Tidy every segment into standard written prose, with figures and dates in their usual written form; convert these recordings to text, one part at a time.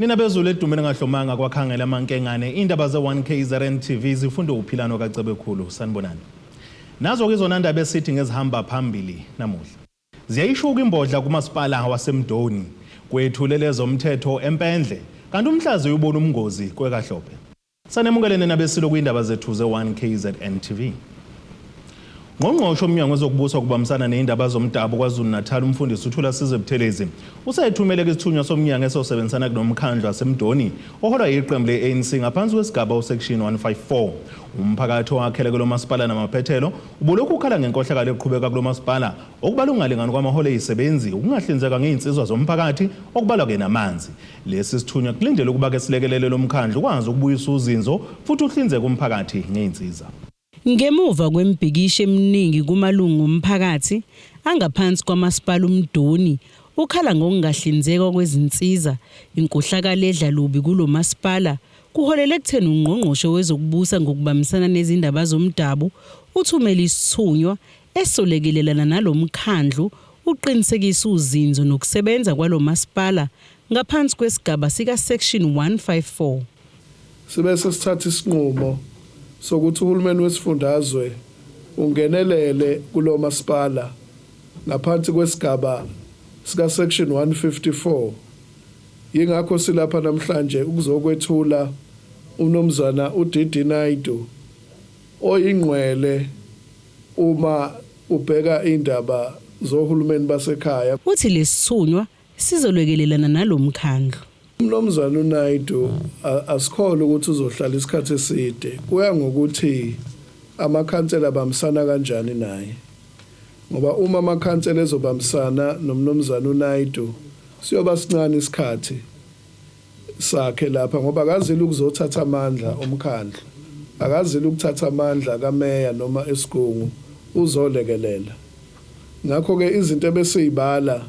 Nina bezulu edumeni ngahlomanga kwakhangela amankengane indaba ze1KZN TV zifunda uphilano kaCebekhulu sanibonani. Nazo ke izona ndaba esithi ngezihamba phambili namuhla. Ziyayishuka imbodla kumasipala waseMdoni kwethulelezo umthetho empendle kanti umhlazi uyibona umngozi kwekaHlophe. Sanemukelene nabesilo kwindaba zethu ze1KZN TV. Ngqongqoshe omnyango wezokubuswa kubambisana neindaba zomdabu KwaZulu-Natal umfundisi uThula Sizwe Buthelezi usayithumele isithunywa somnyango esosebenzisana kunomkhandlu waseMdoni oholwa iqembu le-ANC ngaphansi kwesigaba usection 154. Umphakathi owakhele kulo masipala namaphethelo ubulokhu ukhala ngenkohlakalo eqhubeka kulo masipala okubala ungalingani kwamaholo ezisebenzi ukungahlinzeka ngeinsizwa zomphakathi okubalwa ke namanzi. Lesi sithunywa kulindele ukuba ke silekelele lomkhandlu kwazi ukubuyisa uzinzo futhi uhlinzeke umphakathi ngeinsiza. Ngemuva kwembhikisho eminingi kumalungu omphakathi angaphansi kwamasipala uMdoni ukhala ngokungahlinzeka kwezinsiza inkohlakalo edlalubi kulo masipala kuholele ekutheni ungqongqoshe wezokubusa ngokubambisana nezindaba zomdabu uthumela isithunywa esolekelelana nalomkhandlu uqinisekisa uzinzo nokusebenza kwalo masipala ngaphansi kwesigaba sika section 154. Sibese sithatha isinqumo sokuthi uhulumeni wesifundazwe ungenelele kulo masipala ngaphansi kwesigaba sika section 154. Yingakho silapha namhlanje ukuzokwethula uMnumzana uDidi Naidoo oyingqwele uma ubheka indaba zohulumeni basekhaya. Uthi lesithunywa sizolwekelelana nalomkhandlu. Umnumzana uNaidoo asikholwa ukuthi uzohlala isikhathi eside. Kuya ngokuthi amakhansela bambisana kanjani naye. Ngoba uma amakhansela ezobambisana nomnumzana uNaidoo siyoba sincane isikhathi sakhe lapha ngoba akazile ukuzothatha amandla omkhandlu. Akazile ukuthatha amandla kameya noma esigungu uzolekelela. Ngakho ke izinto ebesizibala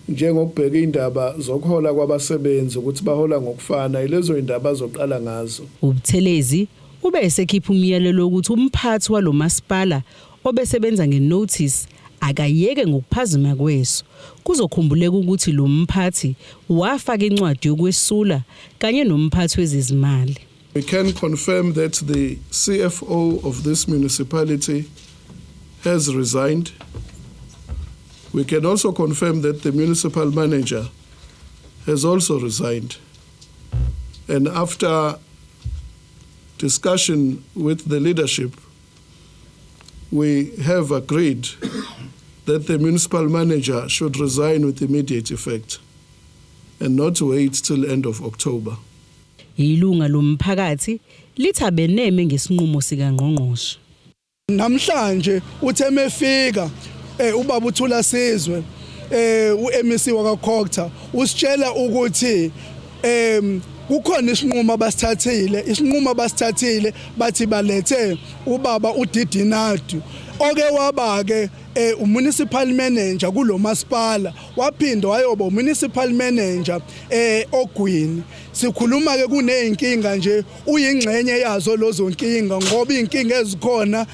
njengokubheka indaba zokuhola kwabasebenzi ukuthi bahola ngokufana ilezo indaba zoqala ngazo. uButhelezi ube esekhipha umyalelo ukuthi umphathi walo masipala obesebenza ngenotice akayeke ngokuphazima kweso kuzokhumbuleka ukuthi lo mphathi wafaka incwadi yokwesula kanye nomphathi wezezimali. We can confirm that the CFO of this municipality has resigned. We can also confirm that the municipal manager has also resigned. And after discussion with the leadership, we have agreed that the municipal manager should resign with immediate effect and not wait till end of October. Ilunga lomphakathi lithabeneme ngesinqumo sika ngqongqoshe. Namhlanje utheme fika ubaba uThula Sizwe uMC wakaCocta usitshela ukuthi kukhona isinqumo abasithathile bathi balethe ubaba uDidi Naidoo oke waba ke umunicipal manager kulo masipala waphinda wayoba umunicipal manager oGwini. Sikhuluma ke kuneyinkinga nje uyingxenye yazo lozo nkinga ngoba inkinga ezikhona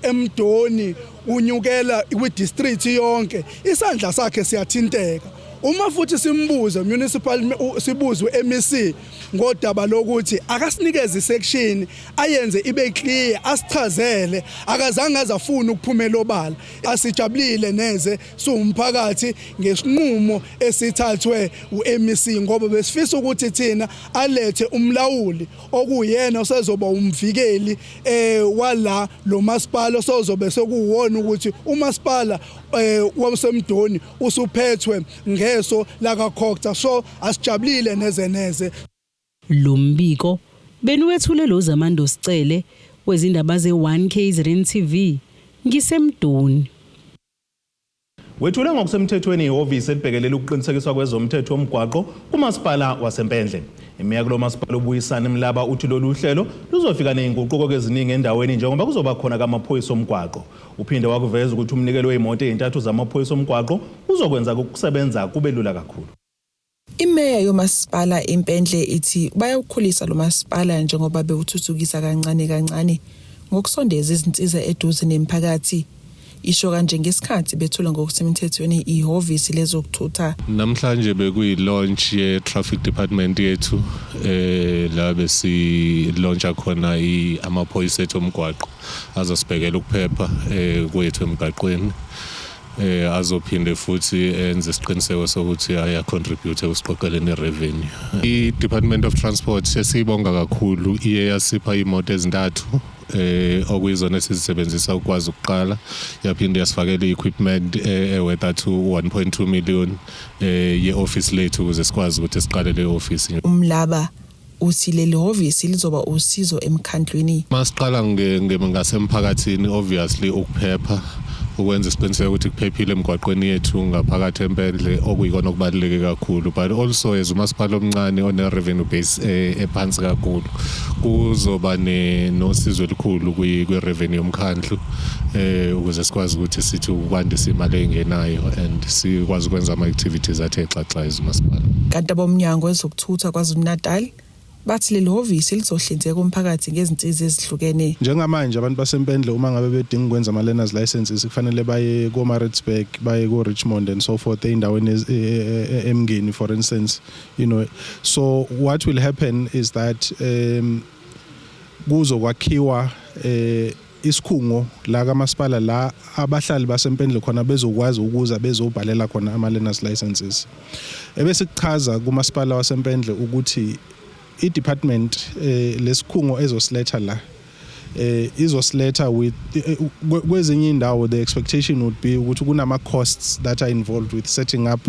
eMdoni unyukela kwidistrict yonke isandla sakhe siyathinteka. Uma futhi simbuze municipal sibuzwe MEC ngodaba lokuthi akasinikeze isection ayenze ibe clear asichazele akazange azafuna ukuphumela obala. Asijabulile neze siwumphakathi ngesinqumo esithathwe uMC ngoba besifisa ukuthi thina alethe umlawuli okuyena osezoba umvikeli wala lo masipala osozobe sekuwona ukuthi umasipala waseMdoni usuphethwe ngeso lakaCocta so asijabulile neze. Lo mbiko benuwethule lo Zamando Sicele wezindaba ze1KZN TV ngiseMdoni. Wethule ngokusemthethweni ihhovisi elibhekelela ukuqinisekiswa kwezomthetho omgwaqo kumasipala wasempendle. Emeya kulo masipala ubuyisana Mlaba uthi lolu hlelo luzofika nezinguquko eziningi endaweni njengoba kuzoba khona kamaphoyisa omgwaqo. Uphinde wakuveza ukuthi umnikelo weimoto ezintathu zamaphoyisa omgwaqo uzokwenza ukusebenza kube lula kakhulu. Imeya yomasipala impendle ithi bayawukhulisa lo masipala njengoba bewuthuthukisa kancane ngokusondeza izinsiza eduze nemphakathi. isho kanje ngesikhathi bethula ngokusemthethweni ihhovisi lezokuthutha. Namhlanje bekuyi launch ye traffic department yethu la besi launch khona amaphoyisa ethu omgwaqo azosibhekela ukuphepha kwethu emgaqweni. Azophinde futhi enze isiqiniseko sokuthi aya contribute ukusiqoqeleni revenue. I-Department of Transport sesibonga kakhulu iye yasipha imoto ezintathu okuyizona esizisebenzisa ukwazi ukuqala, yaphinde yasifakela i-equipment worth to 1.2 million ye-office lethu ukuze sikwazi ukuthi siqale le office. Umlaba uthi leli hhovisi lizoba usizo emkhandlwini. Masiqala ngasemphakathini obviously ukuphepha, ukwenza isiqiniseko ukuthi kuphephile emgwaqweni yethu ngaphakathi empendle okuyikona okubaluleke kakhulu, but also as umasipala omncane one revenue base ephansi kakhulu kuzoba nosizo olukhulu kwi-revenue yomkhandlu ukuze sikwazi ukuthi sithi ukwandisa imali engenayo and sikwazi ukwenza ama-activities athe xaxa ezumasipala. Kanti abomnyango wezokuthutha KwaZulu-Natal bathi leli hhovisi lizohlinzeka umphakathi ngezinsiza ezihlukene. Njengamanje abantu basempendle uma ngabe bedinga ukwenza ama learners licenses kufanele baye ko-Maritzburg, baye ko-Richmond and so forth endaweni eMngeni for instance, so what will happen is that kuzokwakhiwa isikhungo la kamasipala la abahlali basempendle khona bezokwazi ukuza bezobhalela khona ama learners licenses. Ebese kuchaza kumasipala wasempendle ukuthi i-department lesikhungo ezosiletha la izosiletha with kwezinye indawo the expectation would be ukuthi kunama costs that are involved with setting up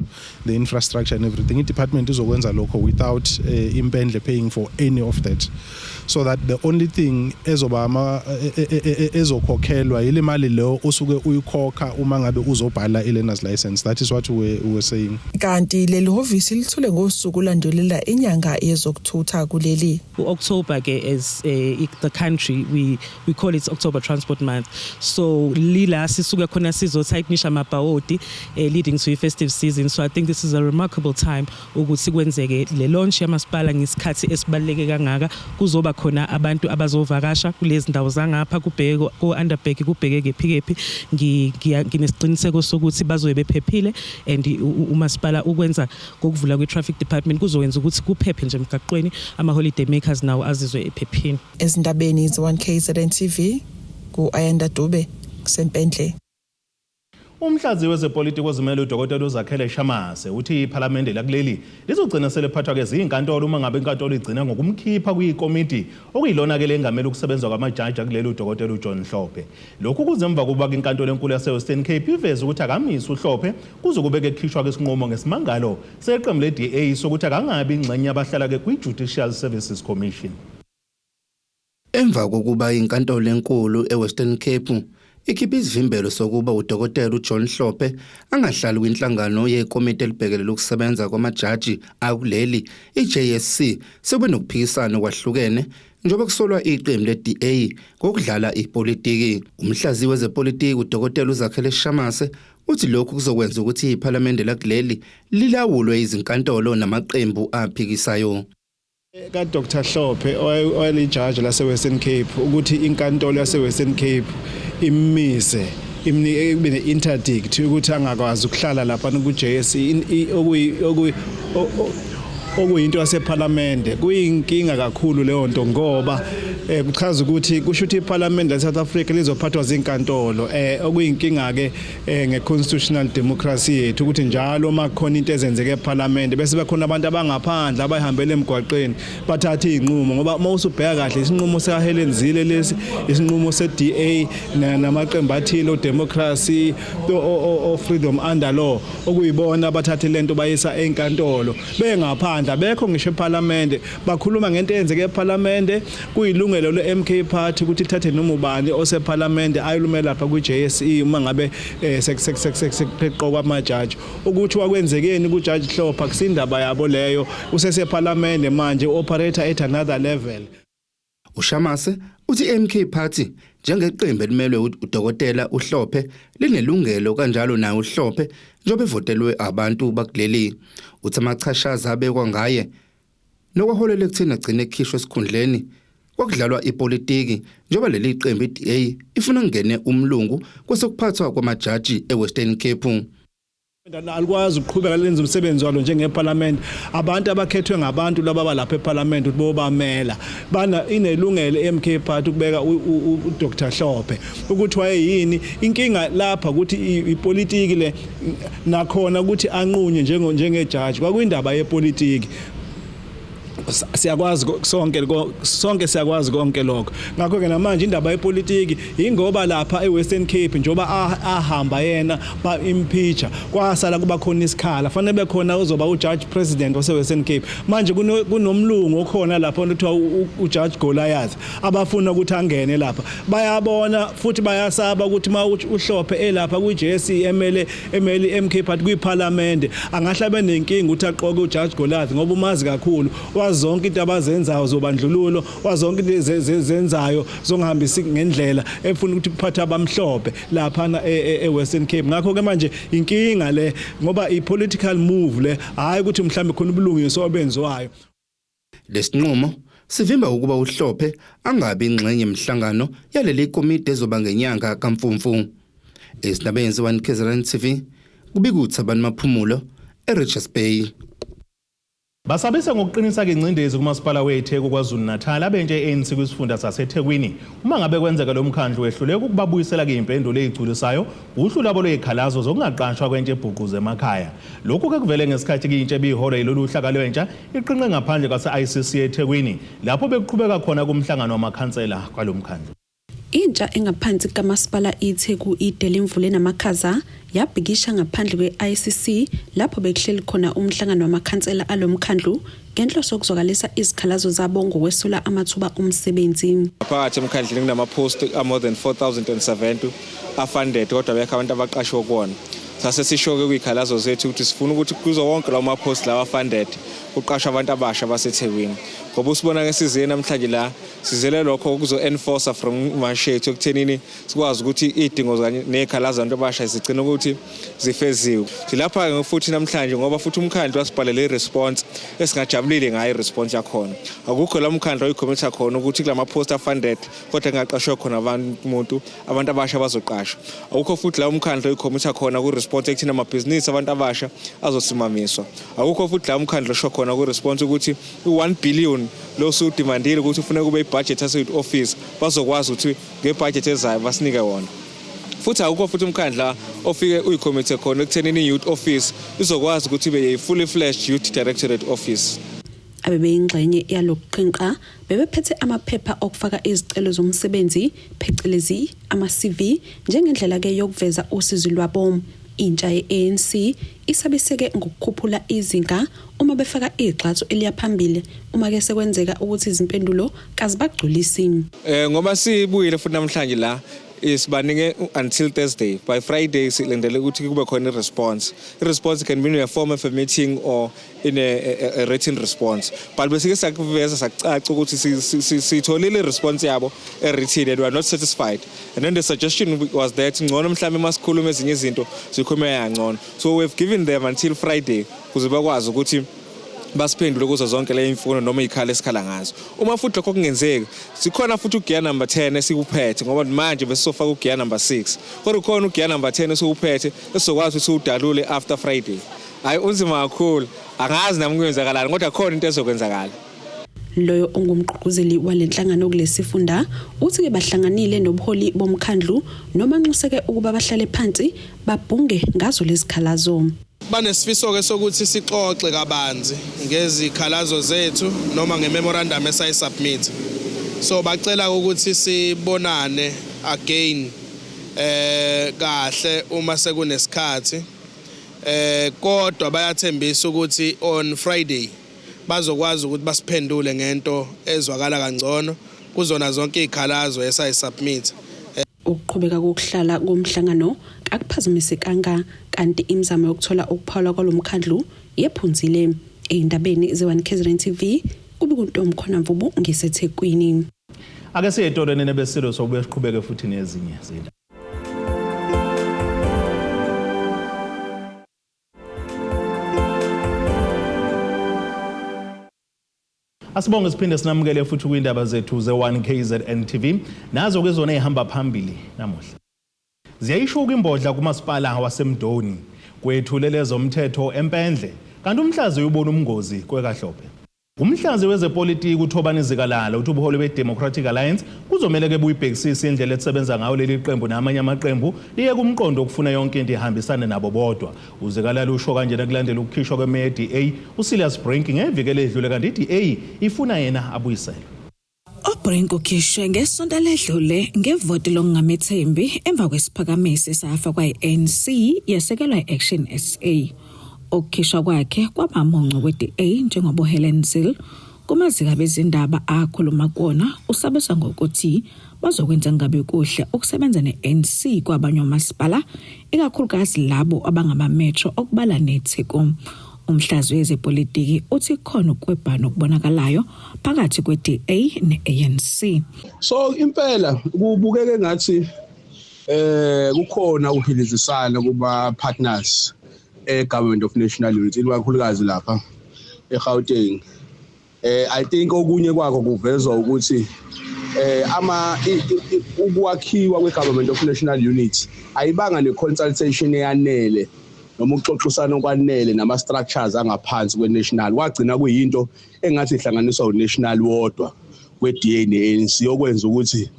the infrastructure and everything. I-department izokwenza lokho without impendle paying for any of that, so that the only thing ezoba ezokhokhelwa ile mali leyo osuke uyikhokha uma ngabe uzobhala i-learner's license. That is what we were saying. Kanti leli hhovisi lithule ngosuku landelela inyanga yezokuthutha kuleli. October is the country we call it October Transport Month. So lila sisuka khona sizothayinisha amabhawodi leading to a festive season. So I think this is a remarkable time ukuthi kwenzeke le launch yamasipala ngesikhathi esibaleke kangaka. Kuzoba khona abantu abazovakasha kulezi ndawo zangapha kubheke ko-Underberg kubheke kephikepi. Nginesiqiniseko sokuthi bazobe bephephile and umasipala ukwenza kokuvula kwe-traffic department kuzowenza ukuthi kuphephe nje emgaqweni, ama-holiday makers nawo azizwe ephephile. Ezindabeni ze-1KZN TV ku-Ayanda Dube kusempendle. Umhlazi wezepolitiki ozimele uDokotela uZakhele Shamase uthi iPhalamende lakuleli lizogcina selephathwa ke zinkantolo uma ngabe inkantolo igcina ngokumkhipha kwikomiti okuyilona ke lengamela ukusebenza kwamajaji akuleli uDokotela uJohn Hlophe. Lokhu kuzemva kuba inkantolo enkulu yase-Western Cape iveze ukuthi akamisi uHlophe kuzokubeka ekhishwa kwesinqumo ngesimangalo seqembu le-DA sokuthi akangabi ingxenye abahlala ke kwi-Judicial Services Commission. Emva kokuba inkantolo enkulu eWestern Cape ikhipha isivimbelo sokuba uDokotela uJohn Hlophe angahlali kwinhlangano yekomiti elibhekele ukusebenza kwamajaji akuleli iJSC sebe nokuphikisana kwahlukene njengoba kusolwa iqembu le-DA ngokudlala ipolitiki. Umhlazi wezepolitiki uDokotela uZakhele Shamase uthi lokhu kuzokwenza ukuthi iPhalamende lakuleli lilawulwe izinkantolo namaqembu aphikisayo. Ka Dr Hlophe oyelijaji lase-Western Cape ukuthi inkantolo yase-Western Cape imise kube ne-interdict ukuthi angakwazi ukuhlala lapha ku-JSC okuyinto yasePhalamende. Kuyinkinga kakhulu leyo nto ngoba kuchaza ukuthi kusho ukuthi iPhalamende leSouth Africa lizophathwa zinkantolo okuyinkinga ke ngeconstitutional democracy yethu ukuthi njalo uma khona into ezenzeke ePhalamende bese bekhona abantu abangaphandle abayihambela emgwaqeni bathatha izinqumo, ngoba mawusubheka kahle isinqumo seHelen Zille lesi isinqumo seDA namaqembu athile odemocracy freedom under law okuyibona abathathe lento bayisa enkantolo bengaphandle abekho ngisho ePhalamende bakhuluma ngento eyenzeke ePhalamende. Kuyilungelo le-MK Party ukuthi ithathe noma ubani osePhalamende ayilumela lapha kwi-JSE uma ngabe sekupheqwa kwamajaji ukuthi wakwenzekeni kuJudge Hlophe kusindaba yabo leyo usesePhalamende manje operator at another level. Ushamase uthi MK Party njengeqembu elimelwe uDokotela uHlophe linelungelo kanjalo naye uHlophe njengoba evotelwe abantu bakuleli. Uthi amachashaza abekwa ngaye nokwaholela ekutheni agcine ekhishwe esikhundleni kwakudlalwa ipolitiki njengoba leli qembu iDA ifuna ngene umlungu kwesokuphathwa kwamajaji eWestern Cape. Alikwazi ukuqhubeka lenza umsebenzi walo njengeParliament. Abantu abakhethwe ngabantu laba balapha eParliament ukuthi bobamela bana inelungelo eMK Party ukubeka uDr Hlophe ukuthi wayeyini inkinga lapha ukuthi ipolitiki le nakhona ukuthi anqunye njengejaji kwakuyindaba yepolitiki. Siyakwazi sonke siyakwazi konke lokho ngakho ke namanje indaba yepolitiki ingoba lapha eWestern Cape njoba ahamba yena ba impeacher kwasala kuba khona isikhala fanele bekhona uzoba uJudge President waseWestern Cape manje kunomlungu okhona lapha okuthiwa uJudge Goliath abafuna ukuthi angene lapha bayabona futhi bayasaba ukuthi uHlophe elapha kuJSC emeli MK Party kwiParliament angahla benenkinga ukuthi aqoke uJudge Goliath ngoba umazi kakhulu wazonke into abazenzayo zobandlululo wazonke into zenzayo zongihambisa ngendlela efuna ukuthi kuphatha abamhlophe lapha eWestern Cape ngakho ke manje inkinga le ngoba ipolitical move le hayi ukuthi mhlambe khona ubulungu sobenziwayo. Lesinqumo sivimba ukuba uHlophe angabi ingxenye emhlangano yaleli komiti ezoba ngenyanga kaMfumfu. Esinabeni ze1 KZN TV kubikuthi abantu maphumulo eRichards Bay. Basabisa ngokuqinisa ke ingcindezi kumasipala weTheku kwaZulu Natal abenje ANC kwisifunda saseThekwini uma ngabe kwenzeka lo mkhandlu wehluleke ukubabuyisela ke impendulo ezigculisayo uhlu labo lwezikhalazo zokungaqanshwa kwentshe ebhuquze emakhaya. Lokhu ke kuvele ngesikhathi ke intshe bihora yilolu hlaka lwentsha iqinqe ngaphandle kwase-ICC eThekwini lapho beqhubeka khona kumhlangano wamakhansela kwalomkhandlu. Intsha engaphansi kamasipala iTheku iDelimvule namakhaza yabhikisha ngaphandle kwe-ICC lapho bekuhleli khona umhlangano wamakhansela alomkhandlu ngenhloso yokuzwakalisa izikhalazo zabo ngokwesula amathuba omsebenzi. Phakathi emkhandleni kunama-post more than 4,070 afunded kodwa bekho abantu abaqashwe kuwona. Sase sisho-ke kwizikhalazo zethu ukuthi sifuna ukuthi kuzo wonke lawo ma-post lawa afunded kuqashwe abantu abasha baseThekwini. Ngoba usibona ke size namhlanje la sizele lokho kuzo-enforcer from mashethu ekuthenini sikwazi ukuthi idingo kanye nezikhalazo abantu abasha zigcina ukuthi zifeziwe. Silapha futhi namhlanje ngoba futhi umkhandlu wasibhalela i-response esingajabulile ngayo i-response yakhona. Akukho la umkhandlu oyikhomisa khona ukuthi kula ma-post afunded kodwa ngaqashwe khona abantu abasha bazoqashwa. Akukho futhi la umkhandlu oyikhomisa khona ku-response ekuthina amabhizinisi abantu abasha azosimamiswa. Akukho futhi la umkhandlu osho khona ku-response ukuthi u1 billion lo sudimandile ukuthi ufuna kube ibudget yase-youth office bazokwazi ukuthi ngebudget ezayo basinike wona. Futhi akukho futhi umkhandla ofike uyikhomithe khona ekuthenini i-youth office izokwazi ukuthi ibe yi-fully fledged youth directorate office. Abebeyingxenye yalokuqinqa bebephethe amaphepha okufaka izicelo zomsebenzi phecelezi ama-CV njengendlela ke yokuveza usizo lwabo. Intsha ye-ANC isabiseke ngokukhuphula izinga uma befaka igxathu eliyaphambili uma ke sekwenzeka ukuthi izimpendulo kazibagculisi. Ngoba sibuyile futhi namhlanje la isibanike until Thursday. By Friday silendele ukuthi kube khona i-response. I-response can be in a form of a meeting or in a written response. But besike sakuveza sacaca ukuthi sitholile i-response yabo e-written and we are not satisfied. And then the suggestion was that ngcono mhlawumbe masikhuluma ezinye izinto sikhulume kangcono. So we've given them until Friday ukuze bakwazi ukuthi basiphendule kuzo zonke le imfuno noma ikhala esikhala ngazo. Uma futhi lokho kungenzeki sikhona futhi ugear number 10 esikuphethe ngoba manje besizofaka ugear number 6 kodwa ukhona ugear number 10 esikuphethe esizokwazi ukuthi udalule after Friday. Hayi unzima kakhulu angazi nami kuyenzakalani kodwa khona into ezokwenzakala. Loyo ongumgqugquzeli walenhlangano kulesifunda uthi ke bahlanganile nobuholi bomkhandlu noma nxuseke ukuba bahlale phansi babhunge ngazo lezikhalazo. Banesifiso ke sokuthi sixoxe kabanzi ngezikhalazo zethu noma ngememorandum esayisubmit. So bacela ukuthi sibonane again kahle uma sekunesikhathi. Kodwa bayathembisa ukuthi on Friday bazokwazi ukuthi basiphendule ngento ezwakala kangcono kuzona zonke izikhalazo esayisubmit. Ukuqhubeka kokuhlala komhlangano akuphazamisekanga kanti imizamo yokuthola ukuphawula kwalomkhandlu yephunzile. Endabeni ze1 KZN TV kubikuntombi khona Mvubu ngiseThekwini. Ake siye etoreni nebesilo sokubuye siqhubeke futhi nezinye izinto. Asibonge siphinde sinamukele futhi kwindaba zethu ze1KZN TV nazo ke zona ehamba phambili namuhla. Ziyayishuka imbodla kumasipala waseMdoni kwethulele zomthetho eMpendle kanti umhlazi uyibona umngozi kwekaHlophe. Umhlazi wezepolitiki uThobani Zikalala uthi ubuholi beDemocratic Alliance kuzomela ke buyibhekisisa indlela esebenza ngayo leli qembu namanye amaqembu liye kumqondo okufuna yonke into ihambisane nabo bodwa. Uzikalala usho kanje nakulandela ukukhishwa kweMeya DA uSilas Brink ngevikele edlule kanti iDA ifuna yena abuyisele. uBrink ukhishwe ngesonto ledlule ngevoti lokungamethembi emva kwesiphakamiso safa kwa-ANC yasekelwa i-Action SA. Ukukhishwa kwakhe kwabamonco kwe-DA njengoba Helen Zille kumazika bezindaba akhuluma kuona usabisa ngokuthi bazokwenza ngabe kuhle ukusebenza ne-ANC kwabanye omasipala ikakhulukazi labo abangama-metro okubala neTheku. Umhlazi wezepolitiki uthi khona ukwebhana okubonakalayo phakathi kwe-DA ne-ANC. So impela kubukeke ngathi kukhona uhilizisana kuba partners Government of National Unity ikakhulukazi lapha eGauteng. I think okunye kwakho kuvezwa ukuthi ukwakhiwa kweGovernment of National Unity ayibanga neconsultation eyanele noma ukuxoxisana okwanele nama structures angaphansi kwenational kwagcina kuyinto engathi ihlanganiswa unational wodwa kweDA neANC okwenza ukuthi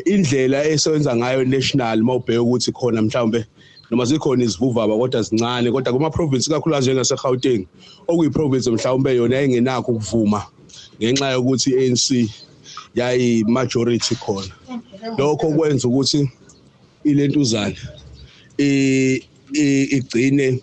indlela esebenza ngayo national mawubheka ukuthi khona mhlawumbe noma zikhona izivuvaba kodwa zincane kodwa kuma province kakhulukazi njengaseGauteng okuyiprovince mhlawumbe yona engenakho ukuvuma ngenxa yokuthi ANC yayi majority khona. Lokho kwenza ukuthi ilentuzana igcine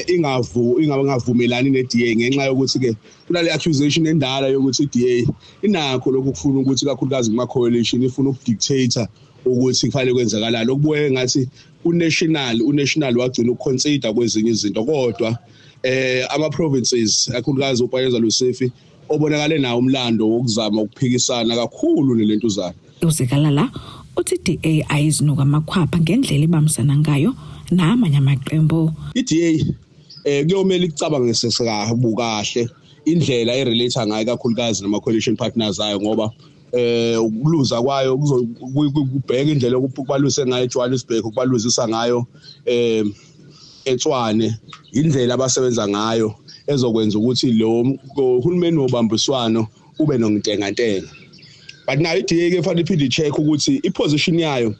ingavumelani neDA ngenxa yokuthi ke kunale accusation endala yokuthi iDA inakho lokufuna ukuthi kakhulukazi kuma coalition ifuna ukudictator ukuthi kufanele kwenzakalala okubuye ngathi unational wagcina ukuconsider kwezinye izinto kodwa ama provinces kakhulukazi uPayeza Lusefi obonakale nawo umlando wokuzama ukuphikisana kakhulu nelentuzana. Uzikalala uthi DA ayizinuka amakhwapha ngendlela ibamsana ngayo namanye amaqembu. iDA kuyomela icabanga kahle indlela erelate ngayo kakhulukazi nama coalition partners ayo ngoba ukuluza kwayo kubheka indlela ukubaluse ngayo eJohannesburg ukubaluzisa ngayo eTshwane indlela abasebenza ngayo ezokwenza ukuthi lo uhulumeni wobambiswano ube nontengantenga. But nayo iDA ke fanele iphinde check ukuthi iposition yayo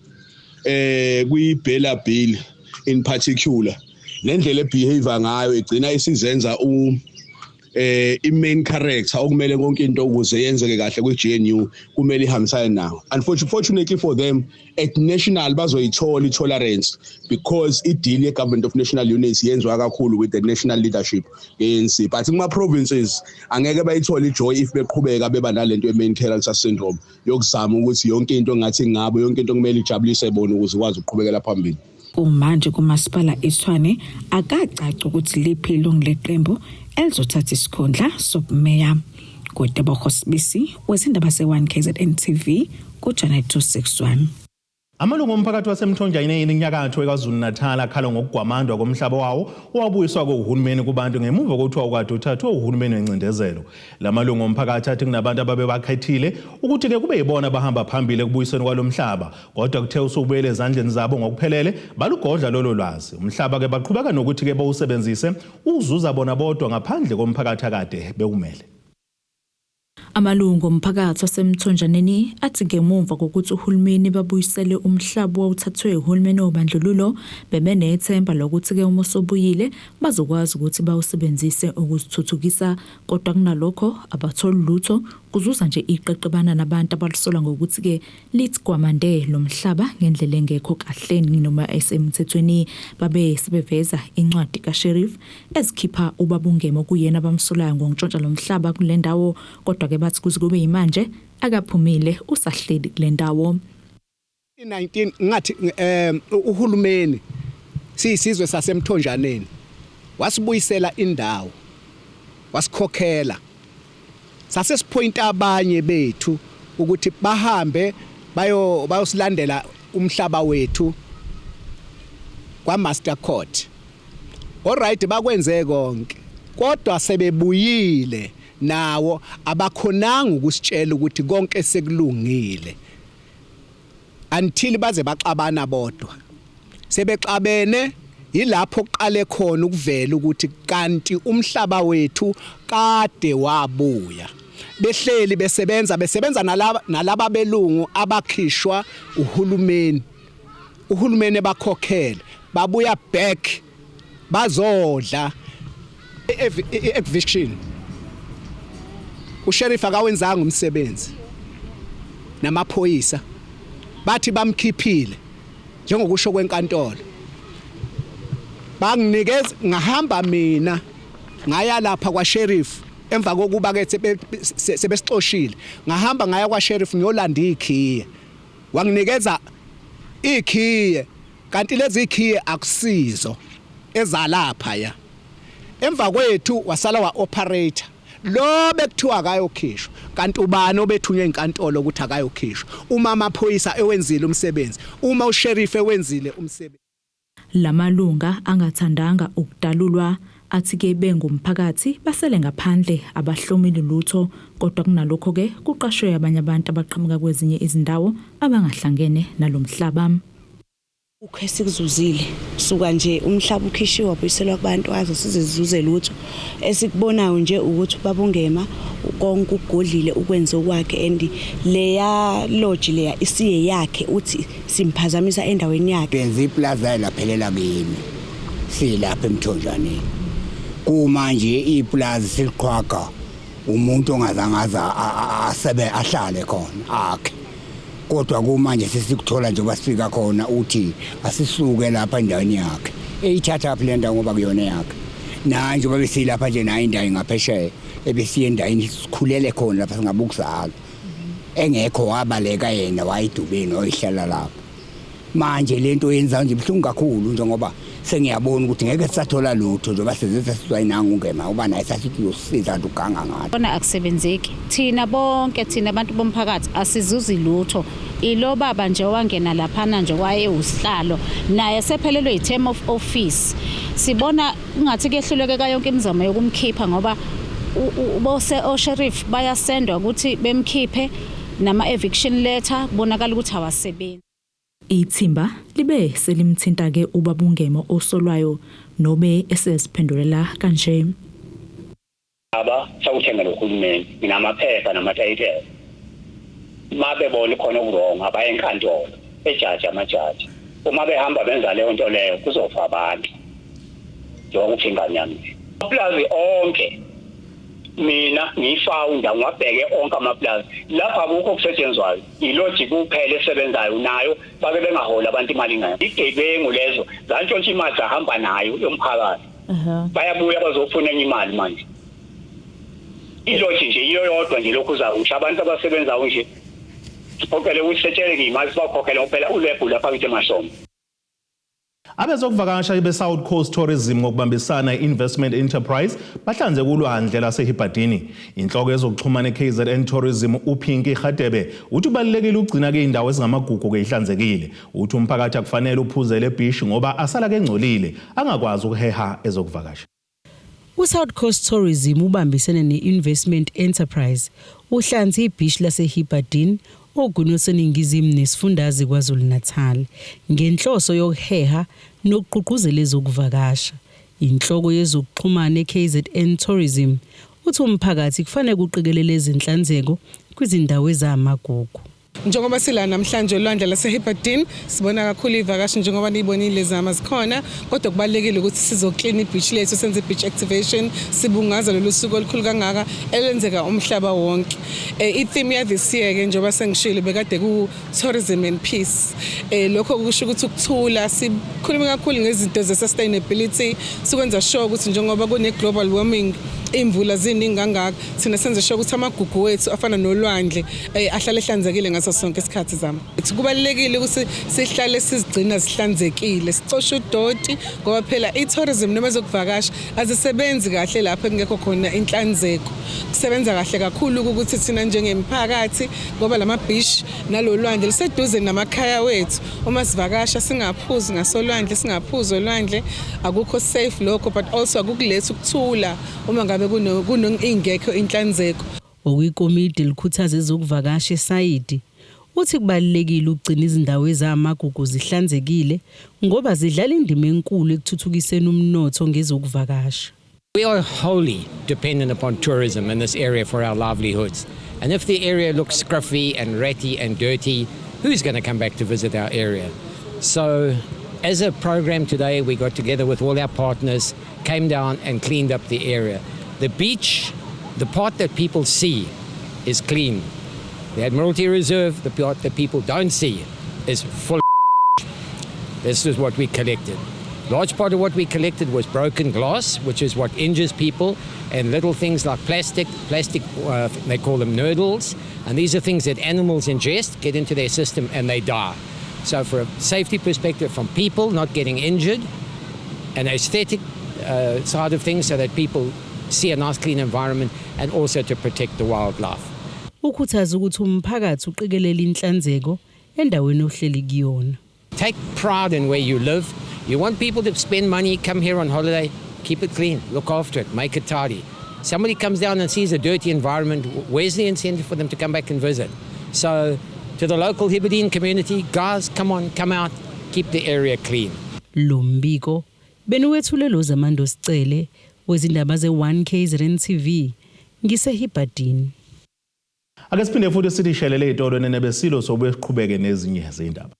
kwi-Bela bill in particular nendlela ebehavior ngayo igcina isizenza i-main character okumele konke into ukuze yenzeke kahle kwe-GNU kumele ihambisane nawo. Unfortunately for them at national bazoyithola i-tolerance because i-deal ye-Government of National Unity yenziwa kakhulu with the national leadership ANC, but kuma provinces angeke bayithole ijoy if beqhubeka beba nalento ye-main character syndrome yokuzama ukuthi yonke into engathi ngabo yonke into kumele ijabulise bona ukuze ukwazi ukuqhubekela phambili. Kumanje kumasipala eTshwane akacaca ukuthi liphi ilungu leqembu elizothatha isikhundla sobumeya. Kodwa Hosbisi wezindaba ze1KZN TV kuChannel 261. Amalungu omphakathi waseMthonjana enyakatho eKwaZulu-Natal akhala ngokugwamandwa komhlaba wawo owabuyiswa kohulumeni kubantu ngemuva kokuthiwa ukade uthathwe uhulumeni wencindezelo. Lamalungu omphakathi athi kunabantu ababebakhethile ukuthi ke kube yibona bahamba phambili ekubuyisweni kwalomhlaba kodwa kuthe usubuyele ezandleni zabo ngokuphelele balugodla lolo lwazi. Umhlaba ke baqhubeka nokuthi ke bawusebenzise uzuza bona bodwa ngaphandle komphakathi akade bewumele. Amalungu omphakathi waseMthonjaneni athi ngemuva kokuthi uhulumeni babuyisele umhlaba owuthathwe uhulumeni obandlululo bebenethemba lokuthi ke uma sobuyile bazokwazi ukuthi bawusebenzise ukuzithuthukisa kodwa kunalokho abatholi lutho kuzuza nje iqeqebana nabantu abalisola ngokuthi ke lithi kwamande lo mhlaba ngendlela engekho kahle noma esemthethweni babe sebeveza incwadi kaSheriff ezikhipha ubabungemo kuyena abamsolayo ngokutshontsha lo mhlaba kule ndawo kodwa ke bathi kuze kube yimanje akaphumile usahleli kule ndawo. I19 ngathi uhulumeni siyisizwe saseMthonjaneni wasibuyisela indawo wasikhokhela sase sipoint abanye bethu ukuthi bahambe bayosilandela umhlaba wethu kwa Master Court. Alright bakwenze konke kodwa sebebuyile nawo abakhonanga ukusitshela ukuthi konke sekulungile until baze baxabana bodwa sebexabene yilapho qale khona ukuvela ukuthi kanti umhlaba wethu kade wabuya behleli besebenza nalaba belungu abakhishwa uhulumeni bakhokhela babuya back bazodla eviction usheriff akawenzanga umsebenzi namaphoyisa bathi bamkhiphile njengokusho kwenkantolo banginikeza ngahamba mina ngaya lapha kwa sheriff emva kokuba ke sebesixoshile ngahamba ngaya kwa sheriff ngiyolanda ikhiye wanginikeza ikhiye kanti lezi ikhiye akusizo ezalapha ya emva kwethu wasala wa operator lo bekuthiwa akayokhishwa kanti ubani obethunywe inkantolo ukuthi akayokhishwa uma amaphoyisa ewenzile umsebenzi uma usheriff ewenzile umsebenzi lamalunga angathandanga ukudalulwa athi ke bengumphakathi basele ngaphandle abahlomile lutho kodwa kunalokho ke kuqashwe abanye abantu abaqhamuka kwezinye izindawo abangahlangene nalomhlaba ukhesi kuzuzile suka nje umhlaba ukhishiwe wabuyiselwa kubantu azo sizizuze lutho esikubonayo nje ukuthi babungema konke ugodlile ukwenza okwakhe and leya lodge leya isiye yakhe uthi simphazamisa endaweni yakhe benza iplaza laphelela kimi silapha eMthonjaneni kumanje iplaza siliqhwaga umuntu ongazangaza ahlale khona akhe kodwa kumanje sesikuthola nje basifika khona uthi asisuke lapha endaweni yakhe eyithatha apha le ndawo ngoba kuyona yakhe nanje babe silapha nje nayo indawo ngaphesheya ebesiye endaweni sikhulele khona lapha singabukuzala engekho wabaleka yena wayidubeni oyihlala lapha manje lento yenza nje ibhlungu kakhulu njengoba sengiyabona ukuthi ngeke sisathola lutho njengoba sizethe sizwayinanga ungema uba naye sasithi uyosiza uganga ngathi bona akusebenzeki thina bonke thina abantu bomphakathi asizuzi lutho ilo baba nje wangena laphana nje kwaye usihlalo naye sephelelwe i-term of office sibona ungathi kehluleke ka yonke imizamo yokumkhipha ngoba bose osheriff bayasendwa ukuthi bemkhiphe nama eviction letter kubonakala ukuthi awasebenzi Ithimba libe selimthinta ke ubabungemo osolwayo nobe esesiphendulela kanje sakuthengalohulumeni nginamaphepha namatitle mabe bona khona ukuronga abaya enkantolo ejaji amajaji uma behamba benza leyo nto leyo kuzofa abantu njengokuthi inganyami amaplazi onke mina ngifunda ngwabheke onke amaplazi lapha akukho kusetshenzwayo ilogic kuphela esebenzayo nayo bake bengahola abantu imali ngayo igebengu lezo zantshontsha imali ahamba nayo yomphakathi bayabuya bazofuna enye imali manje ilogic nje iyo yodwa nje lokhu uzawusha abantu abasebenzayo nje siphokele ukusetshele imali sibakhokhela kuphela ulebhu lapha kithi eMashombe Abezokuvakasha be-South Coast Tourism ngokubambisana i-Investment Enterprise bahlanze kulwandle laseHibhadini. Inhloko ezokuxhumana eKZN Tourism uPinky Khatebe uthi ubalulekile ugcina ke indawo ezingamagugu ke ihlanzekile. Uthi umphakathi akufanele uphuzele ebeach ngoba asala ke ngcolile angakwazi ukuheha ezokuvakasha. U-South Coast Tourism ubambisene ne-Investment Enterprise uhlanze ibeach laseHibhadini ogunyoseningizimi nesifundazwe KwaZulu-Natal ngenhloso yokuheha nokuqhuquzela ezokuvakasha. Inhloko yezokuxhumana eKZN Tourism uthi umphakathi kufanele kuqikelele izinhlanzeko kwizindawo ezamagugu. Njengoba sila namhlanje olwandle laseHibhadini sibona kakhulu ivakashi njengoba nibonile zama zikhona kodwa kubalekile ukuthi sizoclean ibeach lethu senze beach activation sibungaza lolu suku olukhulu kangaka elenzeka umhlaba wonke. I-theme ya this year ke njengoba sengishilo bekade ku tourism and peace. Lokho kusho ukuthi ukuthula sikhuluma kakhulu ngezinto ze sustainability sikwenza sure ukuthi njengoba kune global warming imvula ziningi kangaka thina senze sho ukuthi amagugu wethu afana nolwandle ahlale ehlanzekile ngaso sonke isikhathi zami. Kubalekile ukuthi sihlale sizigcina zihlanzekile, sicoshe udoti ngoba phela i-tourism noma ezokuvakasha azisebenzi kahle lapho kungekho khona inhlanzeko. Kusebenza kahle kakhulu ukuthi thina njengemphakathi ngoba lama beach nalolwandle liseduze namakhaya wethu. Uma sivakasha singaphuzi ngasolwandle, singaphuzi olwandle, akukho safe lokho, but also akukuletha ukuthula uma ngabe ingekho inhlanzeko. Okuyikomidi likhuthaza ezokuvakasha eSayidi uthi kubalekile ukugcina izindawo ezamagugu zihlanzekile ngoba zidlala indima enkulu ekuthuthukiseni umnotho ngezokuvakasha. We are wholly dependent upon tourism in this area for our livelihoods. And if the area looks scruffy and ratty and dirty, who's going to come back to visit our area? So as a program today, we got together with all our partners, came down and cleaned up the area. The beach, the part that people see is clean. The Admiralty Reserve, the part that people don't see is full of. This is what we collected. Large part of what we collected was broken glass, which is what injures people, and little things like plastic, they call them nurdles, and these are things that animals ingest, get into their system, and they die. So for a safety perspective from people not getting injured, an aesthetic side of things so that people see a nice clean environment, and also to protect the wildlife. Ukhuthaza ukuthi umphakathi uqikelele inhlanzeko endaweni ohleli kuyona. Take pride in where you live. You want people to spend money, come here on holiday, keep it clean, look after it, make it tidy. Somebody comes down and sees a dirty environment, where's the incentive for them to come back and visit? So to the local Hebridean community, guys, come on, come out, keep the area clean. Lombiko benuwethulelo Zamando Sicele wezindaba ze1KZN TV ngiseHebridean. Ake siphinde futhi sithi shelele itolo nenebesilo sobe siqhubeke nezinye izindaba.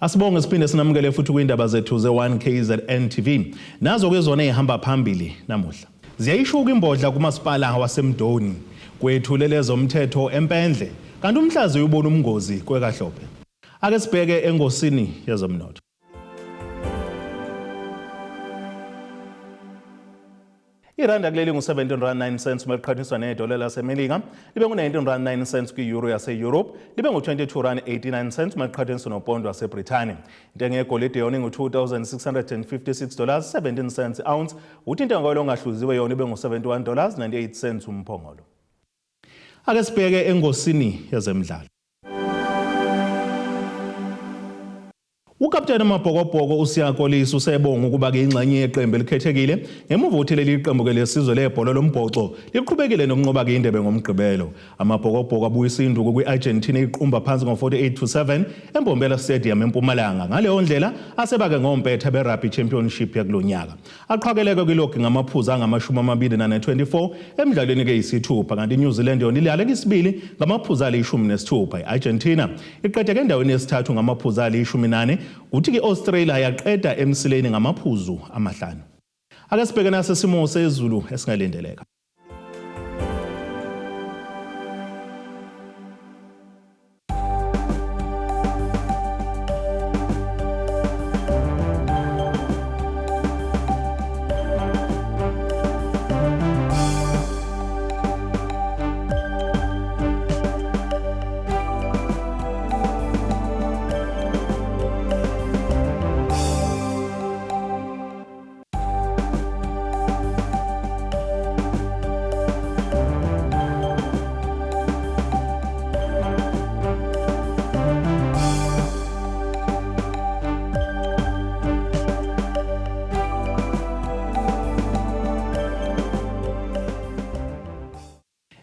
Asibonge siphinde sinamukele futhi kwindaba zethu ze1KZN TV. Nazo kezona ehamba phambili namuhla. Ziyayishuka imbodla kumasipala waseMdoni kwethulele zomthetho eMpendle kanti umhlazi uyibona umngozi kwekaHlophe. Ake sibheke engosini yezomnotho. Iranda kuleli ngu17.9 maliqhathaniswa nedola laseMelika, libe ngu19.9 kwi-euro yase-Europe, libe ngu22.89 maliqhathaniswa nopondo waseBrithani. Intengo yegolide yona $2,656.17 ounce, uthi intengo yolongahluziwe yona ibe ngu$71.98 umphongolo. Ake sibheke engosini yezemidlalo. Ukapteni Mabhokobhoko uSiya Kolisi usebonga ukuba ke ingxenye yeqembu elikhethekile ngemuva uthi leli qembu ke lesizwe lebhola lombhoxo liqhubekile nokunqoba ke indebe ngomgqibelo. Amabhokobhoko abuyisa induku kwi-Argentina iqhumba phansi ngo-48-7 eMbombela Stadium eMpumalanga. Ngaleyo ndlela asebake ngompetha be-Rugby Championship yakulonyaka. Aqhakeleke kwilokhu ngamaphuzu angama-24 emidlalweni ke yisithupha kanti New Zealand yona ilale kisibili ngamaphuzu ali-16. I-Argentina iqede ke endaweni yesithathu ngamaphuzu ali-18. Uthi ke Australia yaqeda emsileni ngamaphuzu amahlanu. Ake sibheke nasesimo sezulu esingalindeleka.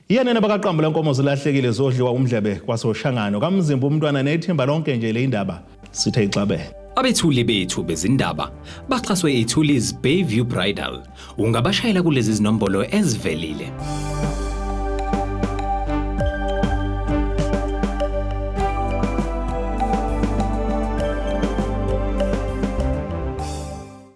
Iyanena bakaqamba lenkomo zilahlekile zodliwa umdlebe kwasoshangano kamzimba umntwana nethimba lonke nje le indaba sithe ixabene. Abethuli bethu bezindaba baxhaswe iThulis Bayview Bridal. Ungabashayela kulezi zinombolo ezivelile.